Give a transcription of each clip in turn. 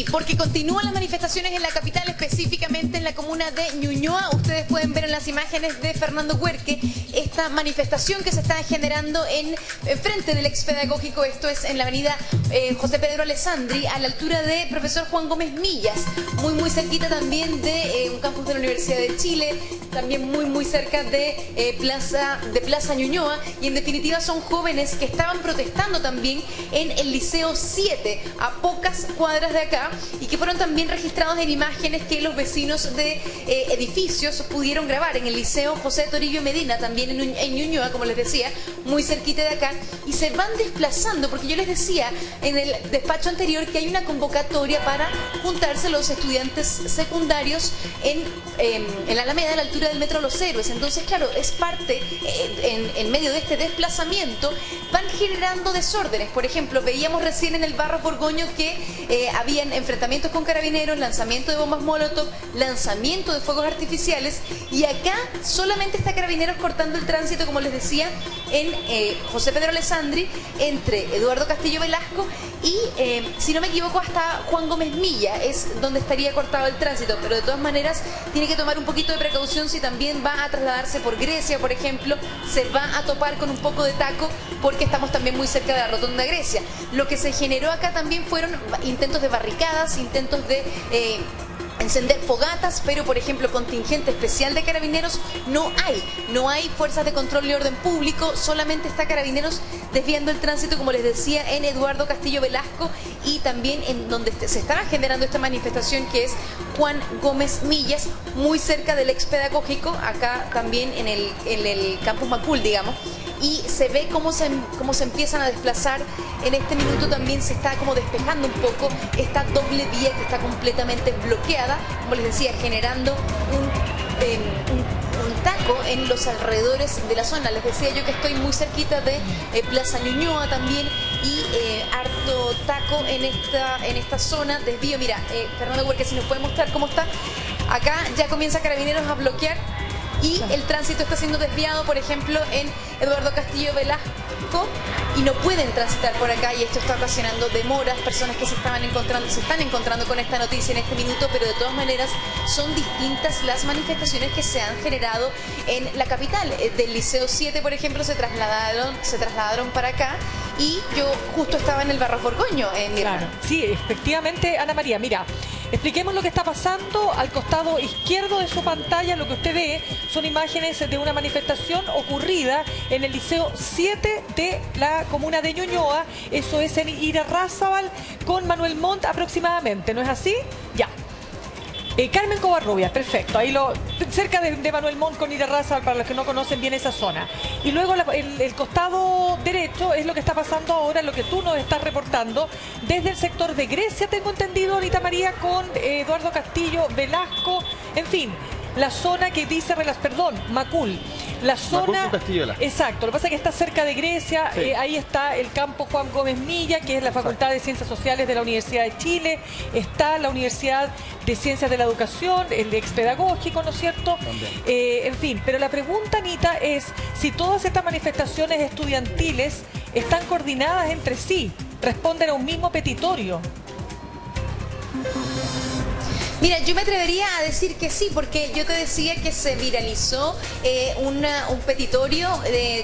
Sí, porque continúan las manifestaciones en la capital, específicamente en la comuna de Ñuñoa. Ustedes pueden ver en las imágenes de Fernando Huerque esta manifestación que se está generando en frente del expedagógico. Esto es en la avenida José Pedro Alessandri, a la altura de Profesor Juan Gómez Millas, muy cerquita también de un campus de la Universidad de Chile, también muy cerca de Plaza Ñuñoa. Y en definitiva son jóvenes que estaban protestando también en el Liceo 7, a pocas cuadras de acá, y que fueron también registrados en imágenes que los vecinos de edificios pudieron grabar en el Liceo José Toribio Medina, también en Ñuñoa, como les decía, muy cerquita de acá, y se van desplazando, porque yo les decía en el despacho anterior que hay una convocatoria para juntarse los estudiantes secundarios en la Alameda, a la altura del Metro Los Héroes. Entonces, claro, es parte, en medio de este desplazamiento, van generando desórdenes. Por ejemplo, veíamos recién en el barrio Borgoño que habían enfrentamientos con carabineros, lanzamiento de bombas molotov, lanzamiento de fuegos artificiales, y acá solamente está Carabineros cortando el tránsito, como les decía, en José Pedro Alessandri, entre Eduardo Castillo Velasco y, si no me equivoco, hasta Juan Gómez Milla es donde estaría cortado el tránsito. Pero de todas maneras tiene que tomar un poquito de precaución si también va a trasladarse por Grecia, por ejemplo, se va a topar con un poco de taco, porque estamos también muy cerca de la Rotonda Grecia. Lo que se generó acá también fueron intentos de barricadas, intentos de encender fogatas, pero por ejemplo contingente especial de Carabineros no hay fuerzas de control y orden público, solamente está Carabineros desviando el tránsito, como les decía, en Eduardo Castillo Velasco, y también en donde se estaba generando esta manifestación, que es Juan Gómez Millas, muy cerca del expedagógico, acá también en el campus Macul, digamos. Y se ve cómo se empiezan a desplazar. En este minuto también se está como despejando un poco esta doble vía que está completamente bloqueada, como les decía, generando un taco en los alrededores de la zona. Les decía yo que estoy muy cerquita de Plaza Ñuñoa también, y harto taco en esta zona. Desvío, mira, Fernando Huerque, si nos puede mostrar cómo está. Acá ya comienza Carabineros a bloquear, y el tránsito está siendo desviado, por ejemplo, en Eduardo Castillo Velasco, y no pueden transitar por acá, y esto está ocasionando demoras, personas que se están encontrando con esta noticia en este minuto. Pero de todas maneras son distintas las manifestaciones que se han generado en la capital. Del Liceo 7, por ejemplo, se trasladaron para acá, y yo justo estaba en el barrio Borgoño, Claro, sí, efectivamente, Ana María, mira, expliquemos lo que está pasando. Al costado izquierdo de su pantalla, lo que usted ve son imágenes de una manifestación ocurrida en el Liceo 7 de la comuna de Ñuñoa. Eso es en Irarrázaval con Manuel Montt aproximadamente, ¿no es así? Ya. Carmen Covarrubias, perfecto. Ahí cerca de Manuel Montt con Irarrázaval, para los que no conocen bien esa zona. Y luego el costado derecho es lo que está pasando ahora, lo que tú nos estás reportando desde el sector de Grecia, tengo entendido, Anita María, con Eduardo Castillo Velasco, en fin, la zona que dice, Macul. La zona, Macul, exacto, lo que pasa es que está cerca de Grecia, sí. Ahí está el campo Juan Gómez Milla, que es la Facultad de Ciencias Sociales de la Universidad de Chile, está la Universidad de Ciencias de la Educación, el expedagógico, ¿no es cierto? En fin, pero la pregunta, Anita, es si todas estas manifestaciones estudiantiles están coordinadas entre sí, responden a un mismo petitorio. Mira, yo me atrevería a decir que sí, porque yo te decía que se viralizó un petitorio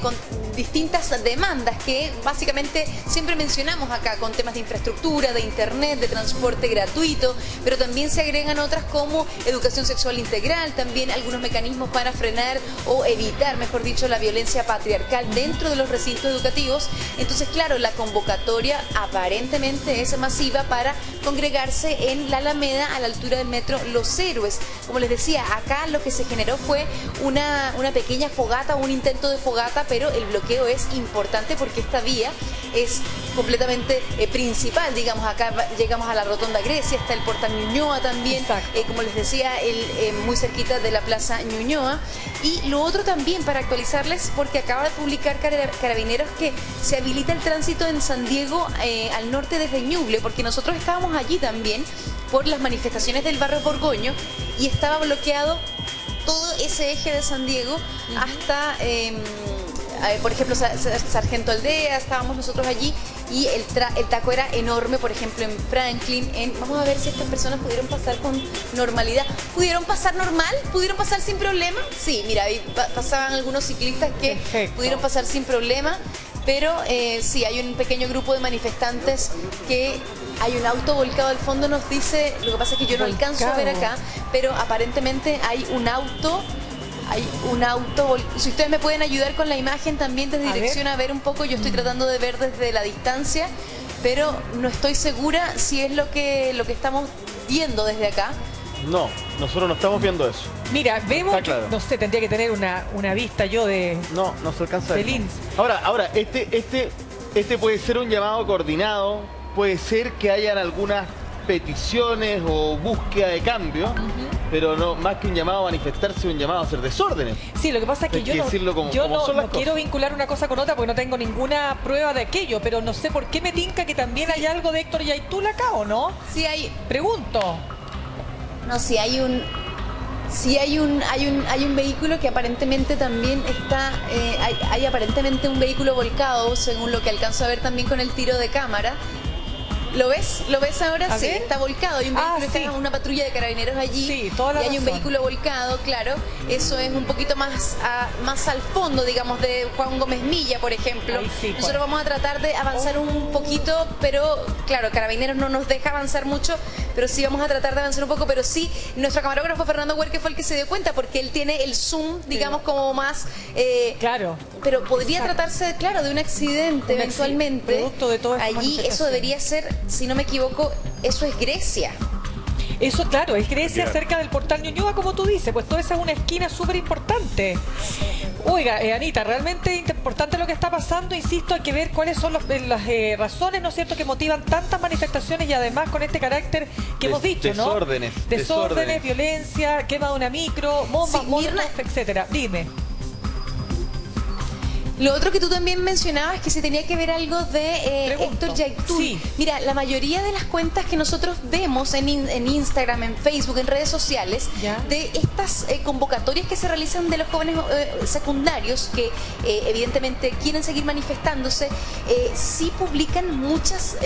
con distintas demandas que básicamente siempre mencionamos acá, con temas de infraestructura, de internet, de transporte gratuito, pero también se agregan otras como educación sexual integral, también algunos mecanismos para frenar o evitar, mejor dicho, la violencia patriarcal dentro de los recintos educativos. Entonces, claro, la convocatoria aparentemente es masiva para congregarse en la Alameda, a la altura del Metro Los Héroes. Como les decía, acá lo que se generó fue una pequeña fogata, un intento de fogata, pero el bloqueo es importante porque esta vía es completamente principal, digamos. Acá llegamos a la Rotonda Grecia, está el Portal Ñuñoa también, como les decía, muy cerquita de la Plaza Ñuñoa. Y lo otro también, para actualizarles, porque acaba de publicar Carabineros que se habilita el tránsito en San Diego, al norte desde Ñuble, porque nosotros estábamos allí también por las manifestaciones del barrio Borgoño, y estaba bloqueado todo ese eje de San Diego hasta, por ejemplo, Sargento Aldea, estábamos nosotros allí, y el taco era enorme, por ejemplo, en Franklin. Vamos a ver si estas personas pudieron pasar con normalidad. ¿Pudieron pasar normal? ¿Pudieron pasar sin problema? Sí, mira, ahí pasaban algunos ciclistas que pudieron pasar sin problema, pero sí, hay un pequeño grupo de manifestantes que... Hay un auto volcado al fondo, nos dice, lo que pasa es que yo no alcanzo a ver acá, pero aparentemente hay un auto, si ustedes me pueden ayudar con la imagen también desde dirección a ver un poco, yo estoy tratando de ver desde la distancia, pero no estoy segura si es lo que estamos viendo desde acá. No, nosotros no estamos viendo eso. Mira, vemos, claro. No sé, tendría que tener una vista yo de... No se alcanza a ver. Linz. Ahora, este puede ser un llamado coordinado, puede ser que hayan algunas peticiones o búsqueda de cambio, pero no más que un llamado a manifestarse, un llamado a hacer desórdenes. Sí, lo que pasa es que yo no quiero vincular una cosa con otra porque no tengo ninguna prueba de aquello, pero no sé por qué me tinca que también hay algo de Héctor Yaitula acá, ¿o no? Sí hay. Pregunto. No, sí hay un vehículo que aparentemente también está, hay aparentemente un vehículo volcado, según lo que alcanzo a ver también con el tiro de cámara. ¿Lo ves? ¿Lo ves ahora? Sí, está volcado. Hay un vehículo, está una patrulla de carabineros allí. Sí, toda la y hay un razón. vehículo volcado, claro. Eso es un poquito más al fondo, digamos, de Juan Gómez Milla, por ejemplo. Sí, nosotros vamos a tratar de avanzar un poquito, pero claro, Carabineros no nos deja avanzar mucho, pero sí vamos a tratar de avanzar un poco. Pero sí, nuestro camarógrafo Fernando Huerque fue el que se dio cuenta, porque él tiene el zoom, digamos, como más... claro. Pero podría tratarse, claro, de un accidente eventualmente. Producto de todo esto. Allí eso debería ser, si no me equivoco, eso es Grecia. Eso, claro, es Grecia, cerca del portal Ñuñoa, como tú dices, pues toda esa es una esquina súper importante. Oiga, Anita, realmente importante lo que está pasando, insisto, hay que ver cuáles son las razones, ¿no es cierto?, que motivan tantas manifestaciones y además con este carácter que hemos dicho, ¿no? Desórdenes, violencia, quema de una micro, bombas, etcétera. Dime. Lo otro que tú también mencionabas, que se tenía que ver algo de Héctor Yaitula. Sí. Mira, la mayoría de las cuentas que nosotros vemos en Instagram, en Facebook, en redes sociales, de estas convocatorias que se realizan de los jóvenes secundarios que evidentemente quieren seguir manifestándose, sí publican muchas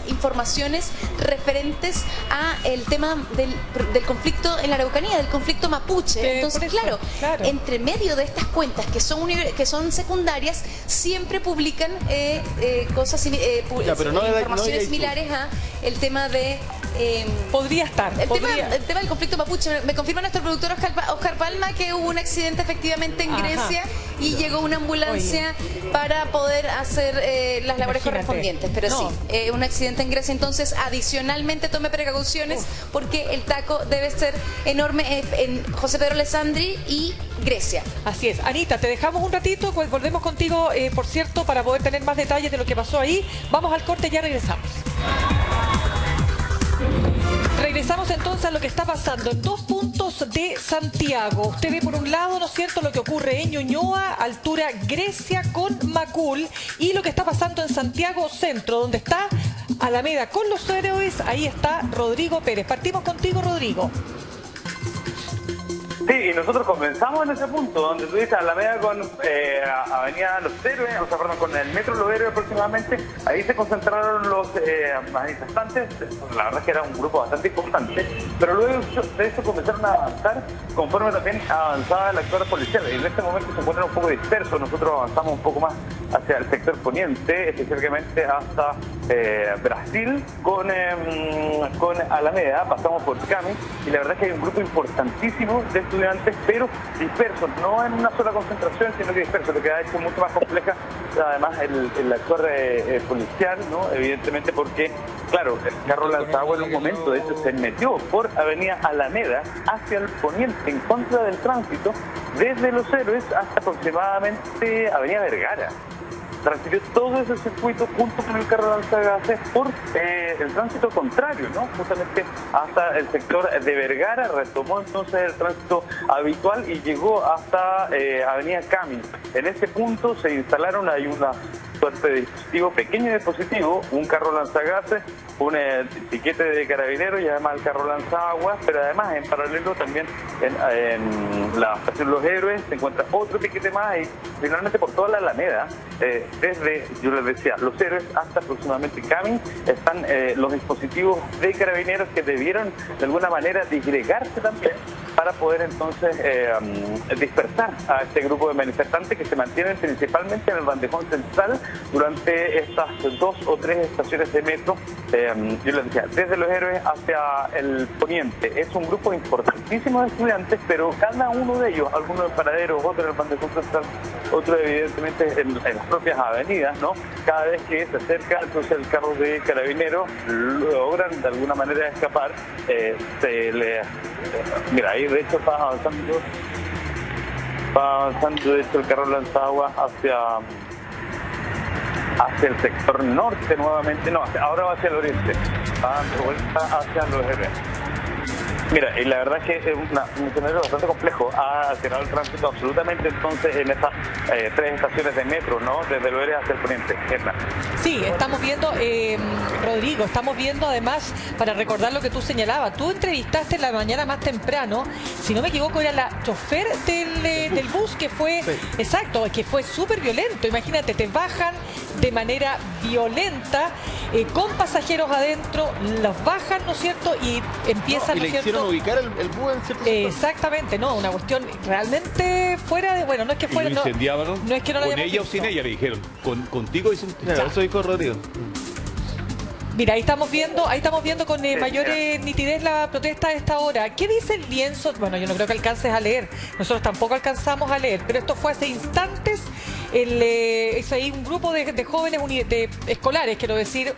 informaciones referentes a el tema del conflicto en la Araucanía, del conflicto mapuche. Entonces, claro, entre medio de estas cuentas que son secundarias, siempre publican informaciones similares a el tema de... podría estar. El tema del conflicto mapuche. Me confirma nuestro productor Oscar Palma que hubo un accidente efectivamente en Grecia y llegó una ambulancia para poder hacer las labores correspondientes. Pero sí, un accidente en Grecia. Entonces, adicionalmente, tome precauciones porque el taco debe ser enorme en José Pedro Alessandri y Grecia. Así es. Anita, te dejamos un ratito, pues volvemos contigo, por cierto, para poder tener más detalles de lo que pasó ahí. Vamos al corte y ya regresamos. Regresamos entonces a lo que está pasando en dos puntos de Santiago. Usted ve por un lado, ¿no es cierto?, lo que ocurre en Ñuñoa, altura Grecia con Macul, y lo que está pasando en Santiago Centro, donde está Alameda con los héroes. Ahí está Rodrigo Pérez. Partimos contigo, Rodrigo. Sí, y nosotros comenzamos en ese punto, donde tú dices Alameda con Avenida Los Héroes, o sea, perdón, con el Metro Los Héroes aproximadamente. Ahí se concentraron los manifestantes. La verdad es que era un grupo bastante importante, pero luego de eso comenzaron a avanzar conforme también avanzaba el actuar policial. Y en este momento se encuentran un poco dispersos. Nosotros avanzamos un poco más hacia el sector poniente, específicamente hasta Brasil con Alameda. Pasamos por Cami y la verdad es que hay un grupo importantísimo de estudiantes, pero dispersos, no en una sola concentración, sino que dispersos, lo que ha hecho mucho más compleja además el actuar policial, ¿no? Evidentemente porque, claro, el carro lanzagua en un momento, de hecho, se metió por Avenida Alameda hacia el poniente en contra del tránsito, desde Los Héroes hasta aproximadamente Avenida Vergara. Transfirió todo ese circuito junto con el carro lanzagases por el tránsito contrario, ¿no? Justamente hasta el sector de Vergara, retomó entonces el tránsito habitual y llegó hasta Avenida Cami. En ese punto se instalaron, hay una suerte de dispositivo, pequeño dispositivo, un carro lanzagases, un piquete de carabineros y además el carro lanzaguas, pero además en paralelo también en la estación Los Héroes se encuentra otro piquete más y finalmente por toda la Alameda, desde, yo les decía, Los Héroes hasta aproximadamente Camin, están los dispositivos de carabineros que debieron de alguna manera disgregarse también para poder entonces dispersar a este grupo de manifestantes que se mantienen principalmente en el bandejón central durante estas 2 o 3 estaciones de metro, yo les decía, desde Los Héroes hacia el poniente. Es un grupo importantísimo de estudiantes, pero cada uno de ellos, algunos en paraderos, otros en el bandejón central, otros evidentemente en las propias avenidas, ¿no? Cada vez que se acerca entonces el carro de carabineros, logran de alguna manera escapar, mira, ahí de hecho va avanzando de hecho el carro lanzaguas hacia el sector norte nuevamente, no, ahora va hacia el oriente, va dando vuelta hacia Los Héroes. Mira, y la verdad es que es un escenario bastante complejo. Ha alterado el tránsito absolutamente entonces en estas 3 estaciones de metro, ¿no? Desde Los Héroes hasta el poniente. Sí, estamos viendo, Rodrigo, estamos viendo además, para recordar lo que tú señalabas, tú entrevistaste en la mañana más temprano, si no me equivoco, era la chofer del bus que fue, sí. Exacto, que fue súper violento. Imagínate, te bajan de manera violenta, con pasajeros adentro, los bajan, ¿no es cierto? Y empiezan, ¿no es cierto? Ubicar el bus en cierto exactamente, no, una cuestión realmente fuera de, bueno, no es que fuera, no es que no lo con ella o sin ella, le dijeron, contigo dicen, claro, eso dijo Rodrigo. Mira, ahí estamos viendo con mayor nitidez la protesta a esta hora. ¿Qué dice el lienzo? Bueno, yo no creo que alcances a leer. Nosotros tampoco alcanzamos a leer, pero esto fue hace instantes. Es ahí un grupo de jóvenes de escolares, quiero decir,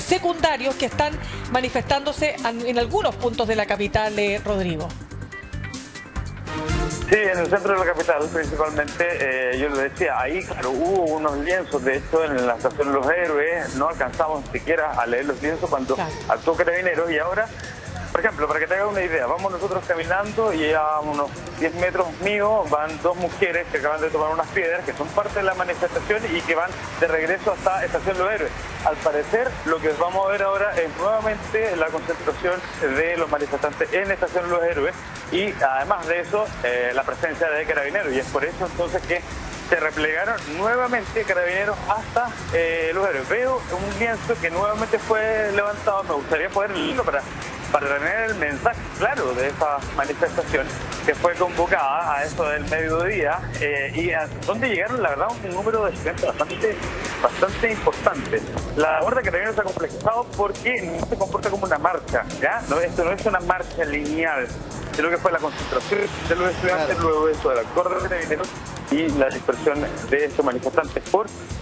secundarios, que están manifestándose en algunos puntos de la capital, Rodrigo. Sí, en el centro de la capital principalmente, yo les decía, ahí claro, hubo unos lienzos, de hecho en la estación Los Héroes no alcanzamos ni siquiera a leer los lienzos cuando actuó Carabineros y ahora, por ejemplo, para que te hagas una idea, vamos nosotros caminando y a unos 10 metros míos van 2 mujeres que acaban de tomar unas piedras que son parte de la manifestación y que van de regreso hasta Estación Los Héroes. Al parecer, lo que vamos a ver ahora es nuevamente la concentración de los manifestantes en Estación Los Héroes y además de eso, la presencia de Carabineros, y es por eso entonces que se replegaron nuevamente Carabineros hasta Los Héroes. Veo un lienzo que nuevamente fue levantado, me gustaría poder leerlo para tener el mensaje claro de esa manifestación que fue convocada a eso del mediodía y a donde llegaron, la verdad, un número de estudiantes bastante importante. La labor de Carabineros se ha complejizado porque no se comporta como una marcha, ¿ya? No, esto no es una marcha lineal, sino que fue la concentración de los estudiantes, luego de eso del actor de Carabineros y la dispersión de estos manifestantes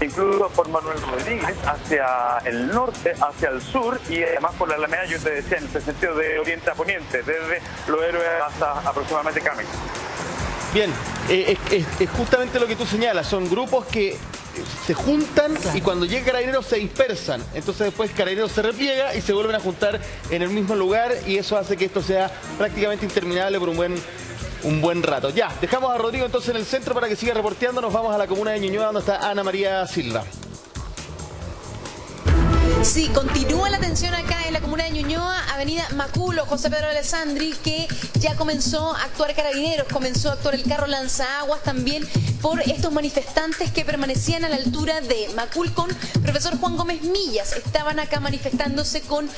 incluso por Manuel Rodríguez hacia el norte, hacia el sur y además por la Alameda, yo te decía, en el sentido de oriente a poniente, desde Los Héroes hasta aproximadamente Camin. Bien, es justamente lo que tú señalas, son grupos que se juntan y cuando llega Carabineros se dispersan, entonces después Carabineros se repliega y se vuelven a juntar en el mismo lugar y eso hace que esto sea prácticamente interminable por un buen rato. Ya, dejamos a Rodrigo entonces en el centro para que siga reporteando. Nos vamos a la comuna de Ñuñoa donde está Ana María Silva. Sí, continúa la tensión acá en la comuna de Ñuñoa, avenida Maculo, José Pedro Alessandri, que ya comenzó a actuar Carabineros, comenzó a actuar el carro lanzaguas también por estos manifestantes que permanecían a la altura de Macul con profesor Juan Gómez Millas. Estaban acá manifestándose con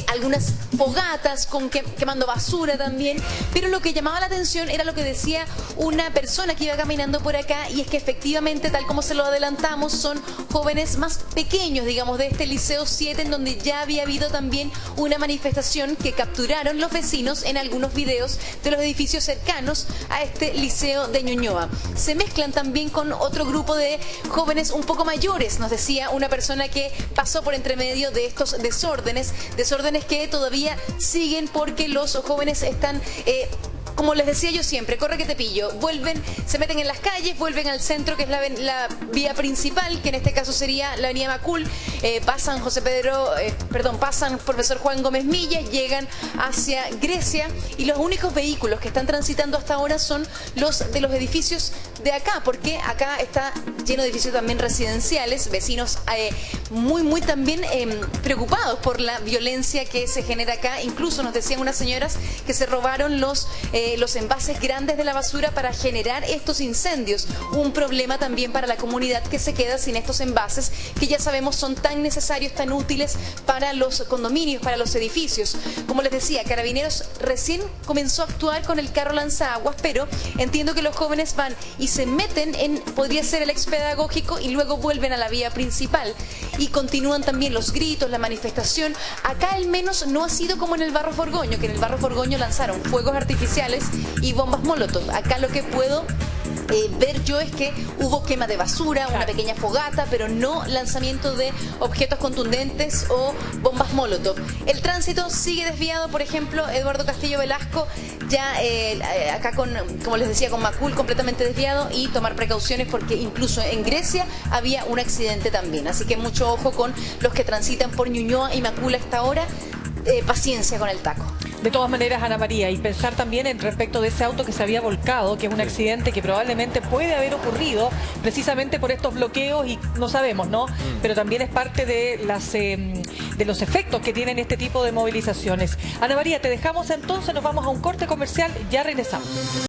algunas fogatas, quemando basura también, pero lo que llamaba la atención era lo que decía una persona que iba caminando por acá, y es que efectivamente, tal como se lo adelantamos, son jóvenes más pequeños, digamos, de este Liceo 7, en donde ya había habido también una manifestación que capturaron los vecinos en algunos videos de los edificios cercanos a este Liceo de Ñuñoa. Se mezclan también con otro grupo de jóvenes un poco mayores, nos decía una persona que pasó por entre medio de estos desórdenes que todavía siguen porque los jóvenes están como les decía yo siempre, corre que te pillo. Vuelven, se meten en las calles, vuelven al centro, que es la vía principal, que en este caso sería la avenida Macul, pasan pasan profesor Juan Gómez Millas, llegan hacia Grecia, y los únicos vehículos que están transitando hasta ahora son los de los edificios de acá, porque acá está lleno de edificios también residenciales, vecinos muy también preocupados por la violencia que se genera acá. Incluso nos decían unas señoras que se robaron los envases grandes de la basura para generar estos incendios. Un problema también para la comunidad que se queda sin estos envases, que ya sabemos son tan necesarios, tan útiles para los condominios, para los edificios. Como les decía, Carabineros recién comenzó a actuar con el carro lanzaguas, pero entiendo que los jóvenes van y se meten podría ser el expedagógico, y luego vuelven a la vía principal. Y continúan también los gritos, la manifestación. Acá al menos no ha sido como en el Barro Forgoño, que en el Barro Forgoño lanzaron fuegos artificiales y bombas molotov. Acá lo que puedo ver yo es que hubo quema de basura, una pequeña fogata, pero no lanzamiento de objetos contundentes o bombas molotov. El tránsito sigue desviado, por ejemplo, Eduardo Castillo Velasco, ya acá como les decía, con Macul completamente desviado, y tomar precauciones porque incluso en Grecia había un accidente también. Así que mucho ojo con los que transitan por Ñuñoa y Macul a esta hora. Paciencia con el taco. De todas maneras, Ana María, y pensar también en respecto de ese auto que se había volcado, que es un accidente que probablemente puede haber ocurrido precisamente por estos bloqueos, y no sabemos, ¿no? Pero también es parte de los efectos que tienen este tipo de movilizaciones. Ana María, te dejamos entonces, nos vamos a un corte comercial, ya regresamos.